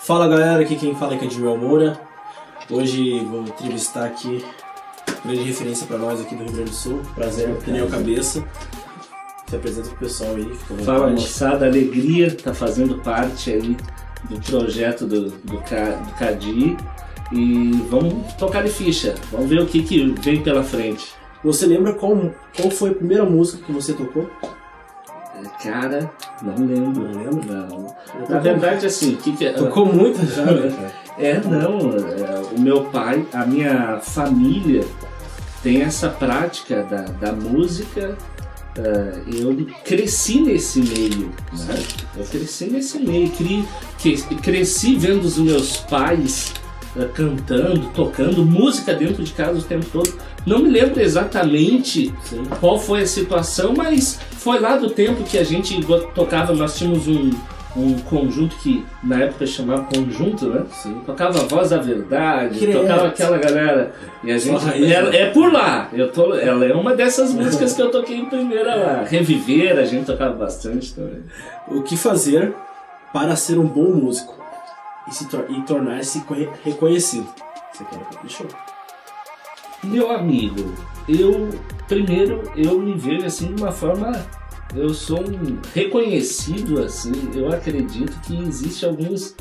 Fala galera, aqui quem fala é Cadmiel Moura. Hoje vou entrevistar aqui grande referência para nós aqui do Rio Grande do Sul. Prazer, Pneu Cabeça. Se apresenta pro pessoal aí. Fala moçada, alegria tá fazendo parte aí do projeto do Cadi. E vamos tocar de ficha, vamos ver o que vem pela frente. Você lembra qual foi a primeira música que você tocou? Cara, não lembro. Não lembro? Não. Na verdade, assim, tocou muito já, né? O meu pai, a minha família tem essa prática da música. Eu cresci nesse meio, né? Eu cresci nesse meio, cresci vendo os meus pais cantando, tocando música dentro de casa o tempo todo. Não me lembro exatamente qual foi a situação, mas foi lá do tempo que a gente tocava. Nós tínhamos um conjunto que na época chamava Conjunto, né? Sim. Tocava a Voz da Verdade, tocava aquela galera. E a gente é por lá. Ela é uma dessas músicas que eu toquei em primeira lá. Reviver, a gente tocava bastante também. O que fazer para ser um bom músico e tornar-se reconhecido? Você quer que deixou? Meu amigo, eu me vejo assim de uma forma. Eu sou um reconhecido assim. Eu acredito que existe alguns.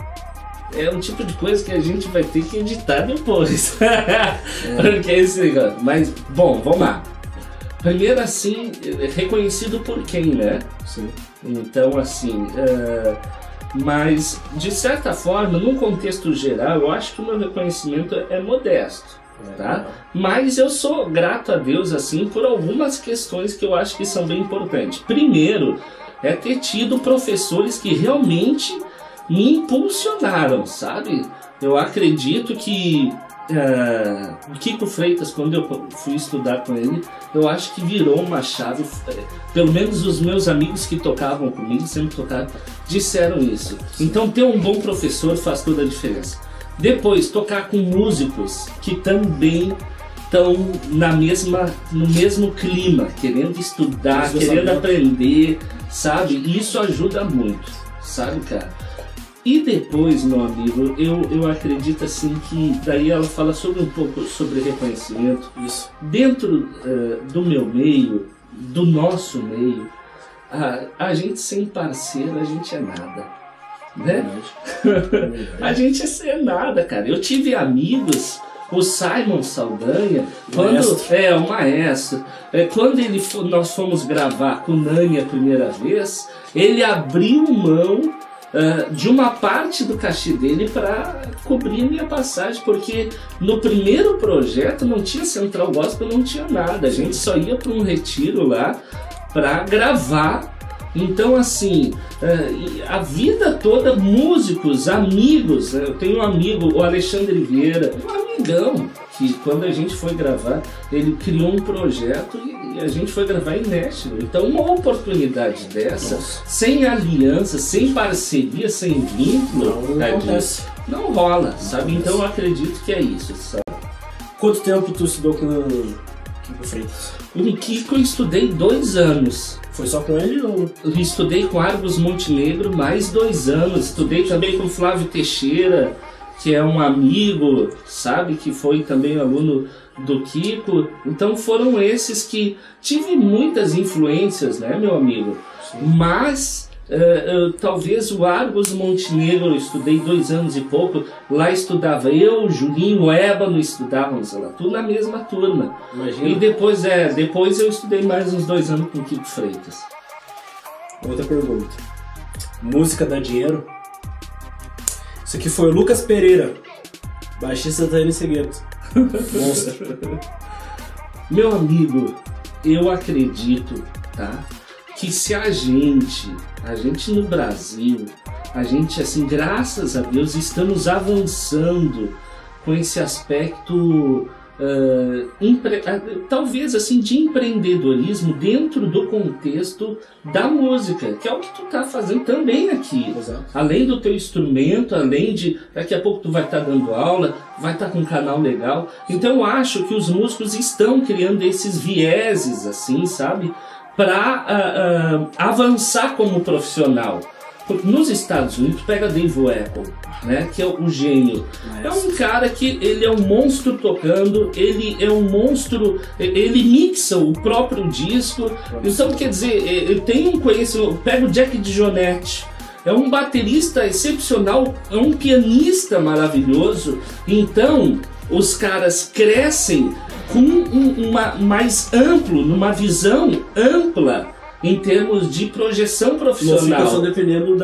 É um tipo de coisa que a gente vai ter que editar depois. Porque é esse negócio. Mas, bom, vamos lá. Primeiro, assim, reconhecido por quem, né? Sim. Então, assim. Mas, de certa forma, num contexto geral, eu acho que o meu reconhecimento é modesto. Tá? Mas eu sou grato a Deus assim por algumas questões que eu acho que são bem importantes. Primeiro, é ter tido professores que realmente me impulsionaram, sabe? Eu acredito que o Kiko Freitas, quando eu fui estudar com ele, eu acho que virou uma chave. Pelo menos os meus amigos que tocavam comigo, sempre tocaram, disseram isso. Então ter um bom professor faz toda a diferença. Depois, tocar com músicos que também estão no mesmo clima, querendo estudar, querendo aprender, sabe? Isso ajuda muito, sabe, cara? E depois, meu amigo, eu acredito assim que daí ela fala um pouco sobre reconhecimento. Isso. Dentro do meu meio, do nosso meio, a gente sem parceiro, a gente é nada. Né? A gente é nada, cara. Eu tive amigos, o Simon Saldanha, o maestro, quando nós fomos gravar com o Nani a primeira vez, ele abriu mão de uma parte do cachê dele para cobrir a minha passagem, porque no primeiro projeto não tinha Central Gospel, não tinha nada, a gente só ia para um retiro lá para gravar. Então, assim, a vida toda, músicos, amigos, eu tenho um amigo, o Alexandre Vieira, um amigão, que quando a gente foi gravar, ele criou um projeto e a gente foi gravar em Nashville. Então, uma oportunidade dessa, sem aliança, sem parceria, sem vínculo, não rola, sabe? Então, eu acredito que é isso, sabe? Quanto tempo tu estudou com o Kiko Freitas? O Kiko eu estudei 2 anos. Foi só com ele ou? Eu estudei com Argos Montenegro mais 2 anos. Estudei também com Flávio Teixeira, que é um amigo, sabe? Que foi também aluno do Kiko. Então foram esses que tive muitas influências, né, meu amigo? Sim. Mas talvez o Argos Montenegro eu estudei 2 anos e pouco. Lá estudava eu, Julinho, o Ébano, estudávamos lá, tudo na mesma turma. Imagina. E depois eu estudei mais uns 2 anos com o Kiko Freitas. Outra pergunta. Música dá dinheiro? Isso aqui foi o Lucas Pereira, baixista da N Segueto. Monstro. Meu amigo, eu acredito, tá? Que se a gente no Brasil, a gente assim, graças a Deus, estamos avançando com esse aspecto, talvez assim, de empreendedorismo dentro do contexto da música, que é o que tu tá fazendo também aqui. Exato. Além do teu instrumento, além de, daqui a pouco tu vai estar dando aula, vai estar com um canal legal. Então eu acho que os músicos estão criando esses vieses, assim, sabe? Para avançar como profissional. Nos Estados Unidos, pega Dave Weckl, né, que é o gênio. É um cara que ele é um monstro tocando, ele é um monstro, ele mixa o próprio disco. Então, quer dizer, ele tem um conhecimento. Pega o Jack DeJohnette, é um baterista excepcional, é um pianista maravilhoso. Então, os caras crescem com uma mais amplo, numa visão ampla em termos de projeção profissional. Não fica só dependendo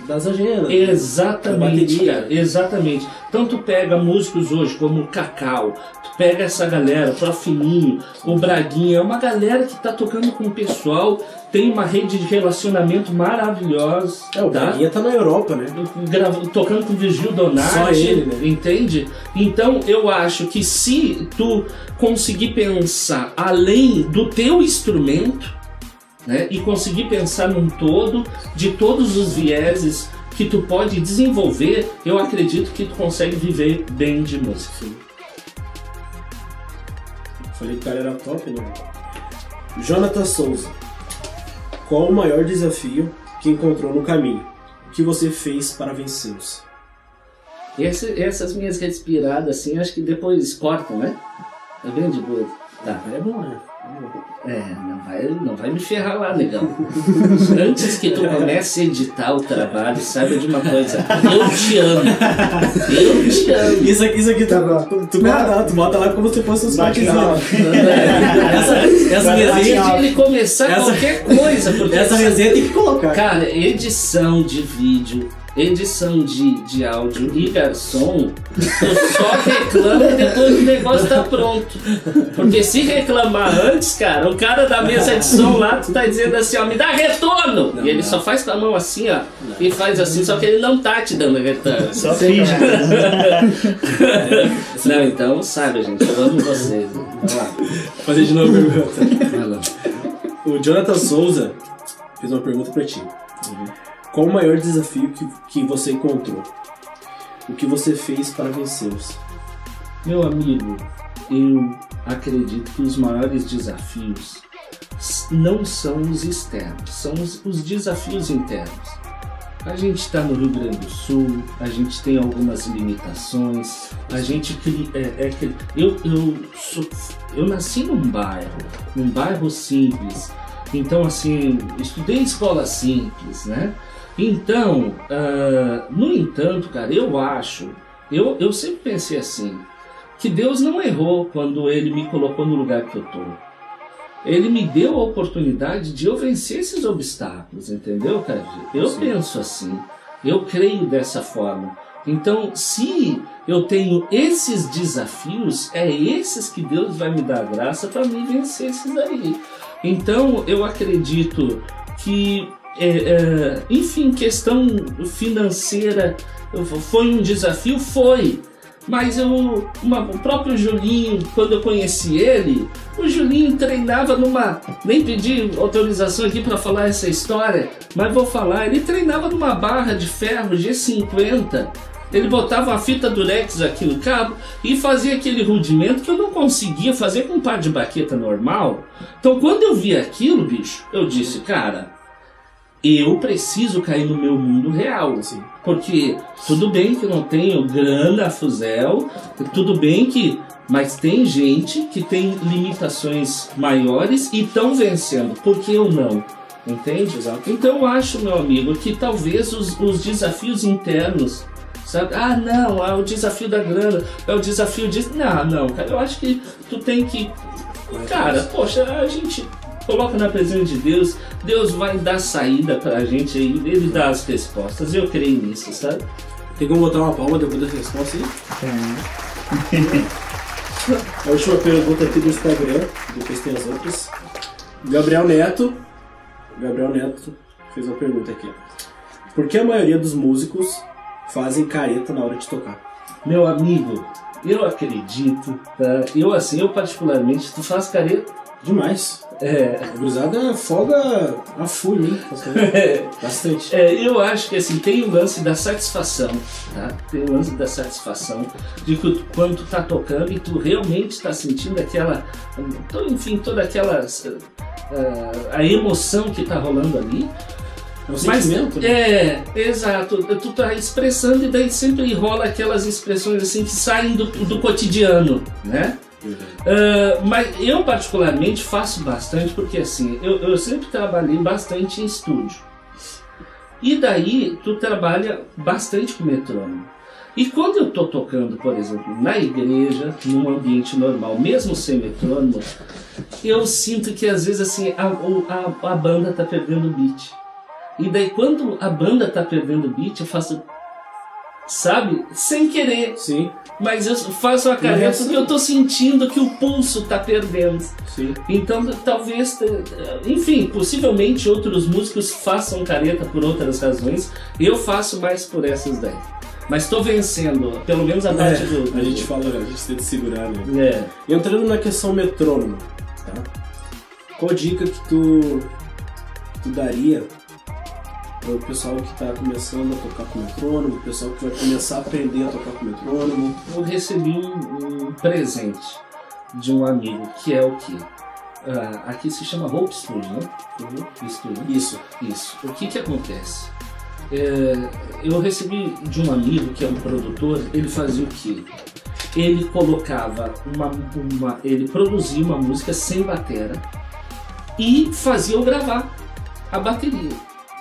das agendas. Exatamente, cara, exatamente. Então tu pega músicos hoje como o Cacau, tu pega essa galera, o Profininho, o Braguinha, é uma galera que tá tocando com o pessoal, tem uma rede de relacionamento maravilhosa. O Braguinha tá na Europa, né? Tocando com o Virgil Donati. Só ele, né? Entende? Então eu acho que se tu conseguir pensar além do teu instrumento, né, e conseguir pensar num todo, de todos os vieses que tu pode desenvolver, eu acredito que tu consegue viver bem de música. Sim. Falei que o cara era top, né? Jonathan Souza. Qual o maior desafio que encontrou no caminho? O que você fez para vencê-los? Essas minhas respiradas assim, acho que depois cortam, né? É bem de boa. Tá. É bom, né? Não vai me ferrar lá, negão. Antes que tu comece a editar o trabalho, saiba de uma coisa: eu te amo. Eu te amo. Isso aqui tá. Tu bota lá como se fosse um spotzinho. Essa resenha de ele começar qualquer coisa. Porque essa resenha tem que colocar. Cara, edição de vídeo, edição de áudio e garçom, tu só reclama depois que o negócio tá pronto. Porque se reclamar antes, cara, o cara da mesa de som lá, tu tá dizendo assim, ó, me dá retorno! E ele só faz com a mão assim, ó, e faz assim, só que ele não tá te dando retorno. Só finge. Não, então, sabe, gente, eu amo vocês. Vamos lá. Vou fazer de novo a pergunta. Vai lá. O Jonathan Souza fez uma pergunta pra ti. Qual o maior desafio que você encontrou? O que você fez para vencê-los? Meu amigo, eu acredito que os maiores desafios não são os externos, são os desafios internos. A gente está no Rio Grande do Sul, a gente tem algumas limitações, a gente eu nasci num bairro simples, então assim, estudei em escola simples, né? Então, no entanto, cara, eu sempre pensei assim, que Deus não errou quando Ele me colocou no lugar que eu tô. Ele me deu a oportunidade de eu vencer esses obstáculos, entendeu, cara? Eu penso assim, eu creio dessa forma. Então, se eu tenho esses desafios, é esses que Deus vai me dar a graça para me vencer esses aí. Então, eu acredito que enfim, questão financeira foi um desafio, mas o próprio Julinho, quando eu conheci ele, o Julinho treinava nem pedi autorização aqui para falar essa história, mas vou falar, ele treinava numa barra de ferro G50, ele botava uma fita durex aqui no cabo e fazia aquele rudimento que eu não conseguia fazer com um par de baqueta normal. Então quando eu vi aquilo, bicho, eu disse, cara, eu preciso cair no meu mundo real, assim, porque tudo bem que eu não tenho grana a fuzel, tudo bem que, mas tem gente que tem limitações maiores e estão vencendo, por que eu não? Entende? Então eu acho, meu amigo, que talvez os desafios internos, sabe? Não, é o desafio da grana, é o desafio disso. Não, cara, eu acho que tu tem que, cara, poxa, a gente coloca na presença de Deus, Deus vai dar saída pra gente aí, Ele dá as respostas, eu creio nisso, sabe? Tem como botar uma palma depois dessa resposta aí? A última pergunta aqui do Instagram, depois tem as outras. Gabriel Neto fez uma pergunta aqui. Por que a maioria dos músicos fazem careta na hora de tocar? Meu amigo, eu acredito, tá? Eu particularmente, tu faz careta? Demais. A gurizada folga a full, hein? Bastante. Eu acho que assim, tem o lance da satisfação, tá? Tem o lance da satisfação de que quando tu tá tocando e tu realmente tá sentindo aquela, enfim, toda aquela a emoção que tá rolando ali. É um sentimento, né? Exato. Tu tá expressando e daí sempre rola aquelas expressões assim que saem do cotidiano, né? Mas eu particularmente faço bastante porque assim, eu sempre trabalhei bastante em estúdio. E daí tu trabalha bastante com metrônomo. E quando eu tô tocando, por exemplo, na igreja, num ambiente normal, mesmo sem metrônomo, eu sinto que às vezes assim, a banda tá perdendo o beat. E daí quando a banda tá perdendo o beat, eu faço, sabe, sem querer. Sim. Mas eu faço a careta porque eu tô sentindo que o pulso tá perdendo. Sim. Então talvez, enfim, possivelmente outros músicos façam careta por outras razões. Eu faço mais por essas daí. Mas tô vencendo, pelo menos a parte do... A gente fala, a gente tenta segurar, né? Entrando na questão metrônomo, tá? Qual dica que tu daria para o pessoal que está começando a tocar com metrônomo, o pessoal que vai começar a aprender a tocar com metrônomo? Eu recebi um presente de um amigo, que é o quê? Aqui se chama Hope Studio, né? Isso. O que acontece? Eu recebi de um amigo que é um produtor, ele fazia o quê? Ele colocava ele produzia uma música sem batera e fazia eu gravar a bateria.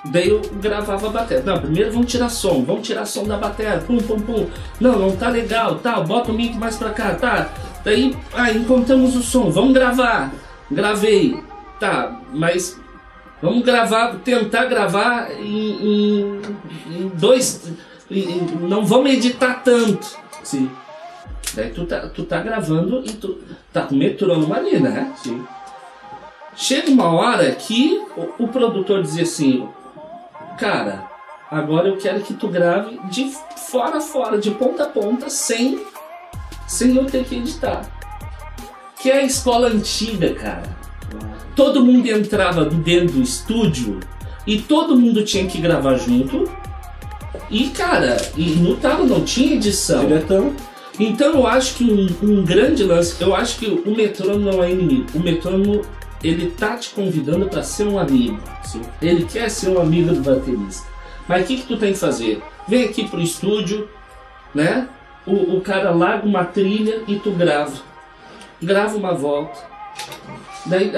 Daí eu gravava a bateria. Não, primeiro vamos tirar som da bateria, pum, pum, pum. Não tá legal, tá, bota o mic mais pra cá, tá. Daí, encontramos o som, vamos gravar. Gravei, tá, mas vamos tentar gravar em dois, não vamos editar tanto. Sim. Daí tu tá gravando e tu tá com metrônomo ali, né? Sim. Chega uma hora que o produtor dizia assim, cara, agora eu quero que tu grave de fora a fora, de ponta a ponta, sem eu ter que editar. Que é a escola antiga, cara. Todo mundo entrava dentro do estúdio e todo mundo tinha que gravar junto. E, cara, não tinha edição. Diretão. Então eu acho que um grande lance, eu acho que o metrônomo não é inimigo. O metrônomo, ele tá te convidando para ser um amigo. Sim. Ele quer ser um amigo do baterista. Mas o que tu tem que fazer? Vem aqui pro estúdio, né? O cara larga uma trilha e tu grava. Grava uma volta. Daí,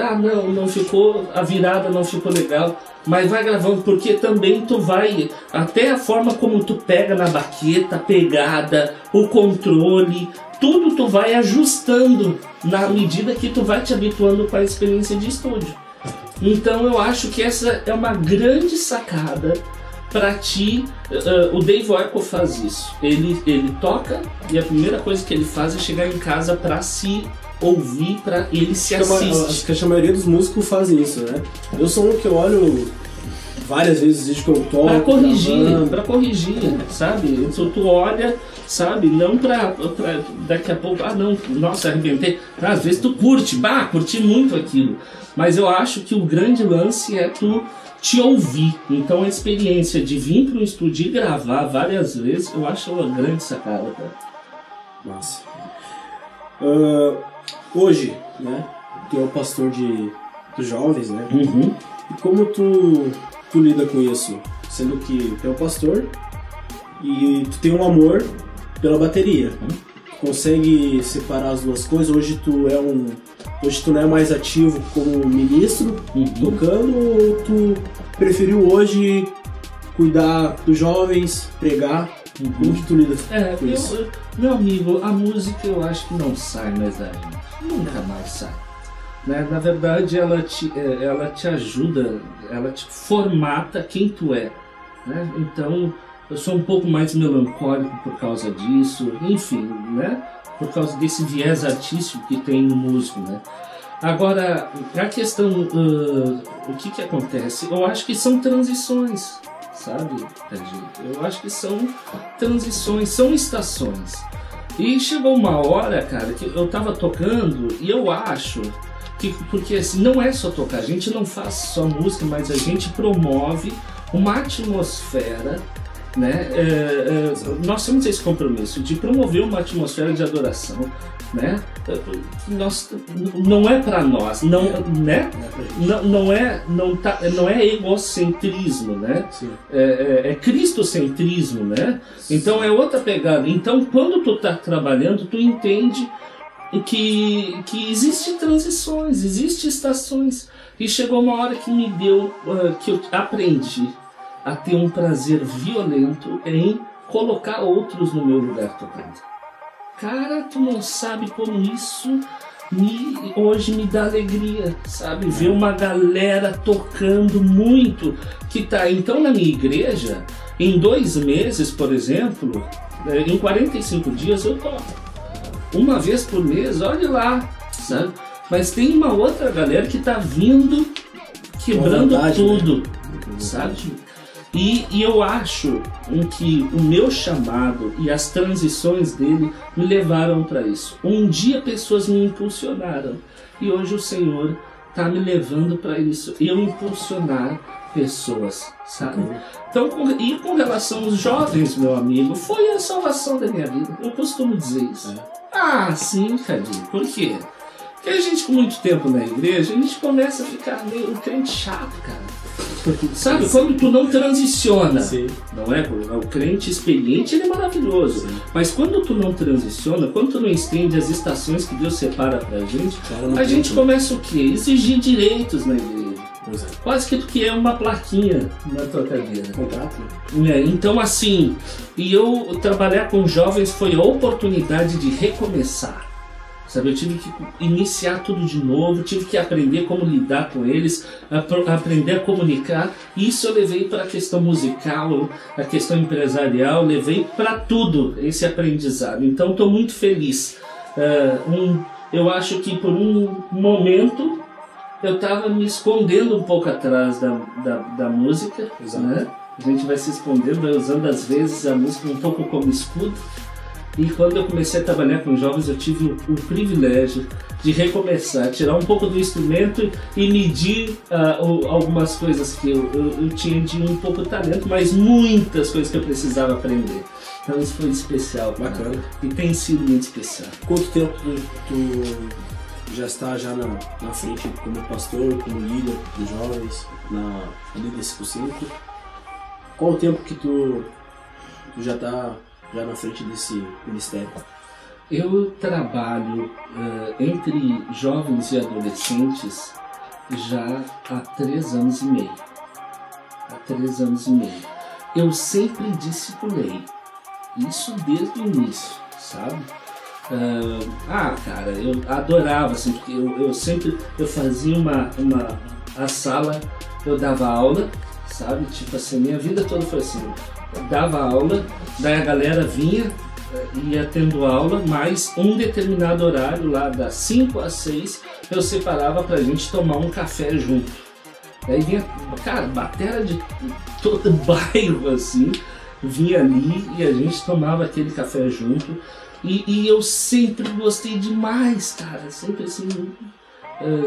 não ficou, a virada não ficou legal. Mas vai gravando, porque também tu vai, até a forma como tu pega na baqueta, a pegada, o controle, tudo tu vai ajustando na medida que tu vai te habituando com a experiência de estúdio. Então eu acho que essa é uma grande sacada para ti. O Dave Warko faz isso. Ele toca e a primeira coisa que ele faz é chegar em casa para se ouvir, para ele se assistir. Acho que a maioria dos músicos fazem isso, né? Eu sou um que eu olho várias vezes desde que eu toco. Pra corrigir, sabe? Tu olha, sabe? Não pra daqui a pouco, nossa, arrebentei. Às vezes tu curti muito aquilo. Mas eu acho que o grande lance é tu te ouvir. Então a experiência de vir para um estúdio e gravar várias vezes, eu acho uma grande sacada, cara. Nossa. Hoje, né, tu é o pastor dos jovens, né? Uhum. E como tu lida com isso? Sendo que tu é o pastor e tu tem um amor pela bateria. Tu consegue separar as duas coisas? Hoje tu não é mais ativo como ministro, tocando, ou tu preferiu hoje cuidar dos jovens, pregar? Como que tu lida com isso? Meu amigo, a música eu acho que não sai mais da gente. Nunca mais sai. Né? Na verdade, ela te ajuda, ela te formata quem tu é. Né? Então, eu sou um pouco mais melancólico por causa disso, enfim, né? Por causa desse viés artístico que tem no músico. Né? Agora, a questão, o que acontece? Eu acho que são transições, sabe? Eu acho que são transições, são estações. E chegou uma hora, cara, que eu tava tocando e eu acho que, porque assim, não é só tocar, a gente não faz só música, mas a gente promove uma atmosfera né? Nós temos esse compromisso de promover uma atmosfera de adoração, né? Não é para nós, né? Não é egocentrismo, né? É cristocentrismo, né? Então é outra pegada. Então quando tu tá trabalhando, tu entende que existem transições, existem estações, e chegou uma hora que me deu, que eu aprendi a ter um prazer violento em colocar outros no meu lugar tocando. Cara, tu não sabe como isso hoje me dá alegria, sabe? Ver uma galera tocando muito, que tá, então na minha igreja, em 2 meses, por exemplo, em 45 dias eu toco. Uma vez por mês, olha lá, sabe? Mas tem uma outra galera que tá vindo, quebrando vontade, tudo, né? Sabe? E eu acho que o meu chamado e as transições dele me levaram para isso. Um dia pessoas me impulsionaram e hoje o Senhor está me levando para isso. Eu impulsionar pessoas, sabe? Então, e com relação aos jovens, meu amigo, foi a salvação da minha vida. Eu costumo dizer isso. Ah, sim, Cadinho. Por quê? Porque a gente com muito tempo na igreja, a gente começa a ficar meio crente chato, cara. Sabe, quando tu não transiciona, sim, não é? O crente experiente, ele é maravilhoso. Sim. Mas quando tu não transiciona, quando tu não estende as estações que Deus separa pra gente, a gente começa o quê? Exigir direitos na igreja. Quase que tu quer uma plaquinha na tua cadeira. Contrato. Então assim, e eu trabalhar com jovens foi a oportunidade de recomeçar. Sabe, eu tive que iniciar tudo de novo, tive que aprender como lidar com eles, aprender a comunicar. Isso eu levei para a questão musical, a questão empresarial, levei para tudo esse aprendizado. Então estou muito feliz. Eu acho que por um momento eu estava me escondendo um pouco atrás da música, né? A gente vai se escondendo, vai usando às vezes a música um pouco como escudo. E quando eu comecei a trabalhar com jovens, eu tive o privilégio de recomeçar, tirar um pouco do instrumento e medir algumas coisas que eu tinha de um pouco talento, mas muitas coisas que eu precisava aprender. Então isso foi especial. Bacana. Né? E tem sido muito especial. Quanto tempo tu já está na frente como pastor, como líder dos jovens, na Líder 55? Qual o tempo que tu já está na frente desse ministério? Eu trabalho entre jovens e adolescentes já há 3 anos e meio. Eu sempre discipulei. Isso desde o início, sabe? Cara, eu adorava, assim, porque eu fazia a sala, eu dava aula, sabe? Tipo assim, minha vida toda foi assim. Dava aula, daí a galera vinha, ia tendo aula, mas um determinado horário lá, das 5 às 6, eu separava pra gente tomar um café junto. Daí vinha, cara, batera de todo bairro assim, vinha ali e a gente tomava aquele café junto. E eu sempre gostei demais, cara, sempre assim,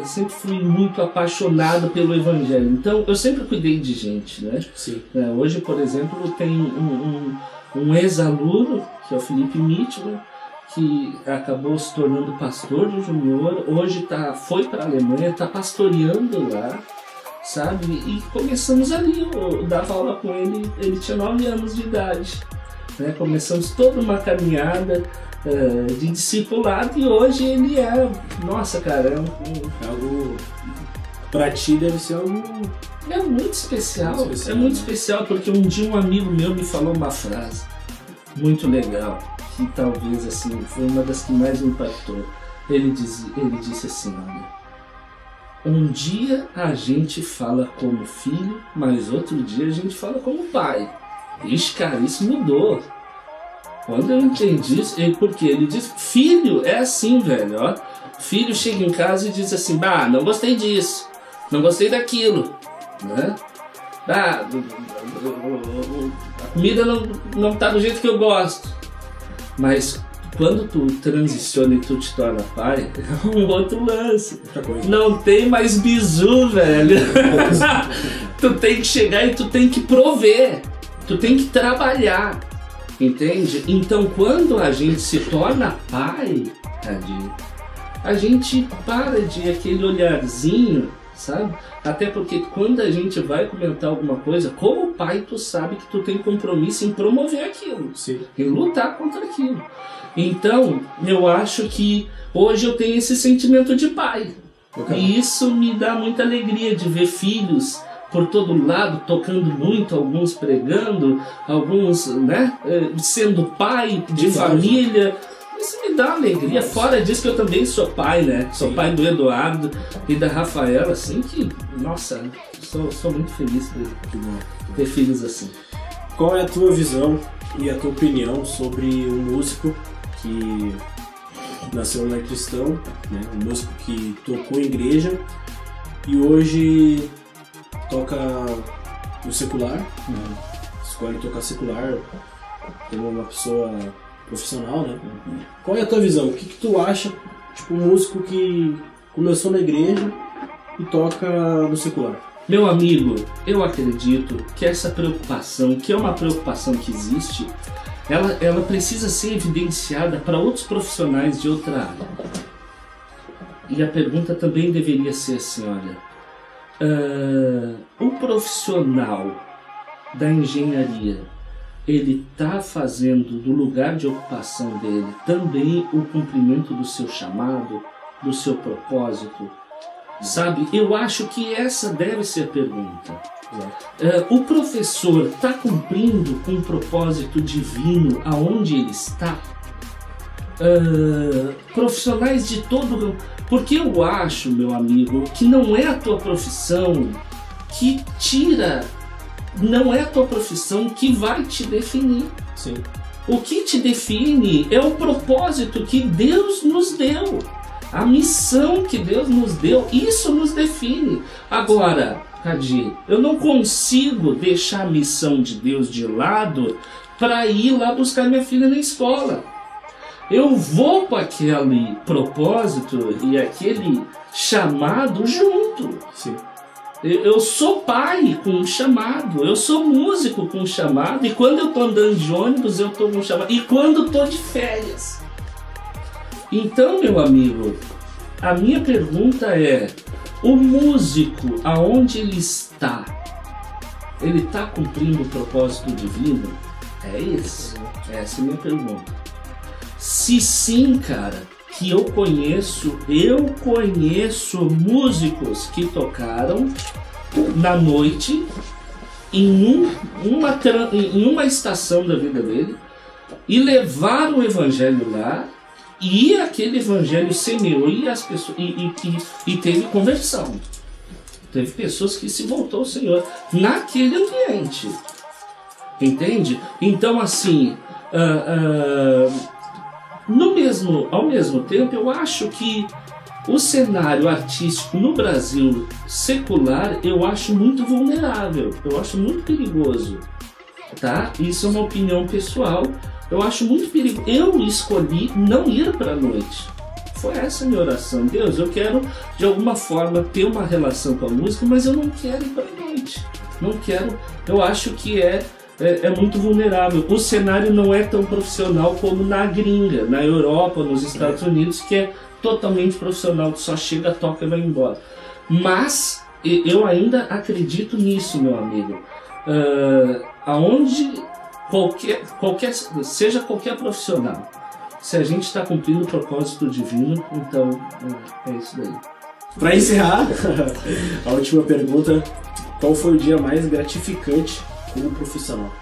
sempre fui muito apaixonado pelo evangelho. Então eu sempre cuidei de gente, né? Sim. Hoje, por exemplo, tem um ex-aluno, que é o Felipe Mitchell, que acabou se tornando pastor do Junior. Hoje foi para a Alemanha, está pastoreando lá, sabe? E começamos ali, eu dava aula com ele tinha 9 anos de idade, né? Começamos toda uma caminhada de discipulado e hoje ele nossa, cara, algo pra ti deve ser algo... É muito especial, é muito especial, porque um dia um amigo meu me falou uma frase muito legal, que talvez assim, foi uma das que mais me impactou. Ele disse assim, olha, um dia a gente fala como filho, mas outro dia a gente fala como pai. Ixi, cara, isso mudou. Quando eu entendi isso, porque ele diz, filho é assim, velho, ó. Filho chega em casa e diz assim, não gostei disso, não gostei daquilo, né? A comida não tá do jeito que eu gosto. Mas quando tu transiciona e tu te torna pai, é um outro lance. Não tem mais bizu, velho. Tu tem que chegar e tu tem que prover. Tu tem que trabalhar, entende? Então quando a gente se torna pai, tadinho, a gente para de aquele olharzinho, sabe? Até porque quando a gente vai comentar alguma coisa, como pai tu sabe que tu tem compromisso em promover aquilo, Sim. em lutar contra aquilo. Então eu acho que hoje eu tenho esse sentimento de pai. E isso me dá muita alegria de ver filhos por todo lado, tocando muito, alguns pregando, alguns, né, sendo pai de família. Isso me dá alegria. Fora disso que eu também sou pai, né? Sou pai do Eduardo e da Rafaela, assim que, nossa, sou muito feliz de ter filhos assim. Qual é a tua visão e a tua opinião sobre um músico que nasceu no lar cristão, né? Um músico que tocou em igreja e hoje toca no secular, né? Escolhe tocar secular como uma pessoa profissional, né? Qual é a tua visão? O que tu acha, tipo, um músico que começou na igreja e toca no secular? Meu amigo, eu acredito que essa preocupação, que é uma preocupação que existe, ela precisa ser evidenciada para outros profissionais de outra área. E a pergunta também deveria ser assim, olha, o profissional da engenharia, ele está fazendo do lugar de ocupação dele também o cumprimento do seu chamado, do seu propósito? Sabe, eu acho que essa deve ser a pergunta. O professor está cumprindo com um propósito divino aonde ele está? Profissionais de todo... Porque eu acho, meu amigo, que não é a tua profissão que tira... Não é a tua profissão que vai te definir. Sim. O que te define é o propósito que Deus nos deu. A missão que Deus nos deu. Isso nos define. Agora, Cadi, eu não consigo deixar a missão de Deus de lado para ir lá buscar minha filha na escola. Eu vou com aquele propósito e aquele chamado junto. Sim. Eu sou pai com um chamado, eu sou músico com um chamado, e quando eu tô andando de ônibus eu tô com um chamado, e quando eu tô de férias. Então, meu amigo, a minha pergunta é, o músico, aonde ele está está cumprindo o propósito divino? É esse? Essa é a minha pergunta. Se sim, cara, que eu conheço músicos que tocaram na noite em uma estação da vida dele e levaram o evangelho lá, e aquele evangelho semeou e as pessoas e teve conversão. Teve pessoas que se voltou ao Senhor naquele ambiente. Entende? Então, assim, ao mesmo tempo, eu acho que o cenário artístico no Brasil secular, eu acho muito vulnerável, eu acho muito perigoso, tá? Isso é uma opinião pessoal, eu acho muito perigoso. Eu escolhi não ir para a noite. Foi essa a minha oração. Deus, eu quero de alguma forma ter uma relação com a música, mas eu não quero ir para a noite. Não quero. Eu acho que é muito vulnerável. O cenário não é tão profissional como na gringa, na Europa, nos Estados Unidos, que é totalmente profissional, que só chega, toca e vai embora. Mas eu ainda acredito nisso, meu amigo. Aonde seja qualquer profissional, se a gente está cumprindo o propósito divino, então é isso daí. Para encerrar, a última pergunta: qual foi o dia mais gratificante como profissional?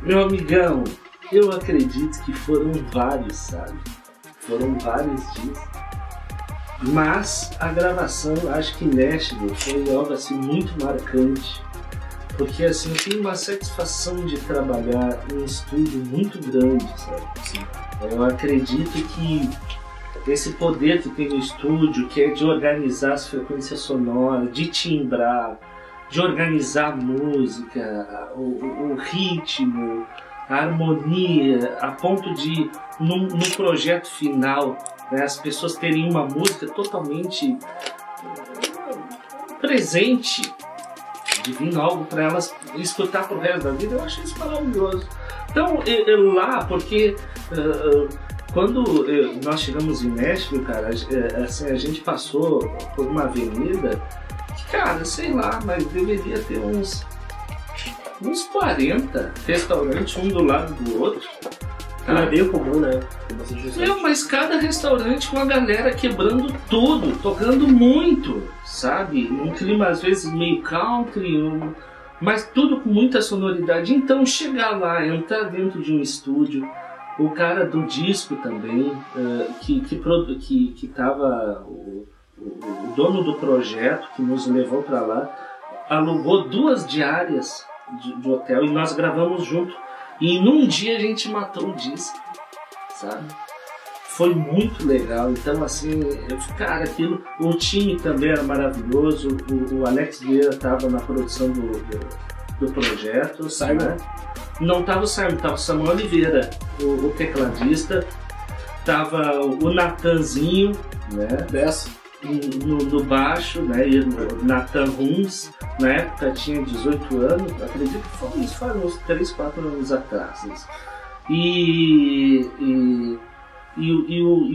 Meu amigão, eu acredito que foram vários, sabe? Foram vários dias. Mas a gravação, acho que em Nashville foi algo assim muito marcante. Porque assim, eu tenho uma satisfação de trabalhar em um estúdio muito grande, sabe? Sim. Eu acredito que esse poder que tem no estúdio, que é de organizar as frequências sonoras, de timbrar, de organizar a música, o ritmo, a harmonia, a ponto de, no projeto final, né, as pessoas terem uma música totalmente presente vir algo para elas escutar pro resto da vida, eu acho isso maravilhoso. Então, lá, porque quando nós chegamos em Nashville, cara, assim, a gente passou por uma avenida que, cara, sei lá, mas deveria ter uns 40 restaurantes, um do lado do outro. Não é bem comum, né? Mas cada restaurante com a galera quebrando tudo, tocando muito, sabe? Um clima às vezes meio country, mas tudo com muita sonoridade. Então chegar lá, entrar dentro de um estúdio, o cara do disco também, que tava o dono do projeto que nos levou para lá, alugou 2 diárias de hotel e nós gravamos junto. E num dia a gente matou o disco, sabe? Foi muito legal. Então, assim, cara, aquilo. O time também era maravilhoso. O Alex Vieira estava na produção do projeto. O Simon? Né? Não estava o Simon, estava o Samuel Oliveira, o tecladista. Tava o Natanzinho, né? Dessa. No baixo, né? E o Nathan Huns, na época tinha 18 anos, acredito que foi isso, faz uns 3, 4 anos atrás. Isso. E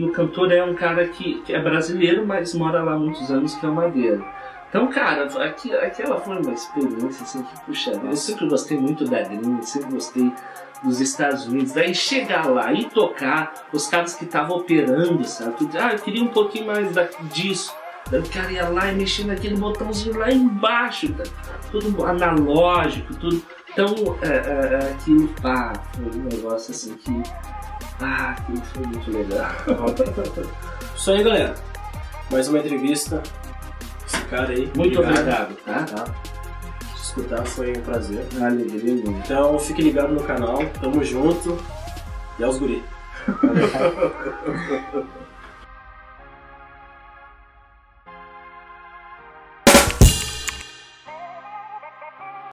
o cantor é um cara que é brasileiro, mas mora lá há muitos anos, que é o Madeira. Então, cara, aquela foi uma experiência assim que, puxa, eu sempre gostei muito da gringa, sempre gostei dos Estados Unidos, daí chegar lá e tocar, os caras que estavam operando, sabe? Eu queria um pouquinho mais disso. Daí o cara ia lá e mexia naquele botãozinho lá embaixo, cara. Tudo analógico, tudo. Então, aquilo, foi um negócio assim que... aquilo foi muito legal. Isso aí, galera. Mais uma entrevista. Esse cara aí. Muito obrigado, tá? Escutar foi um prazer. Alegria. Então fique ligado no canal, tamo junto e aos guri.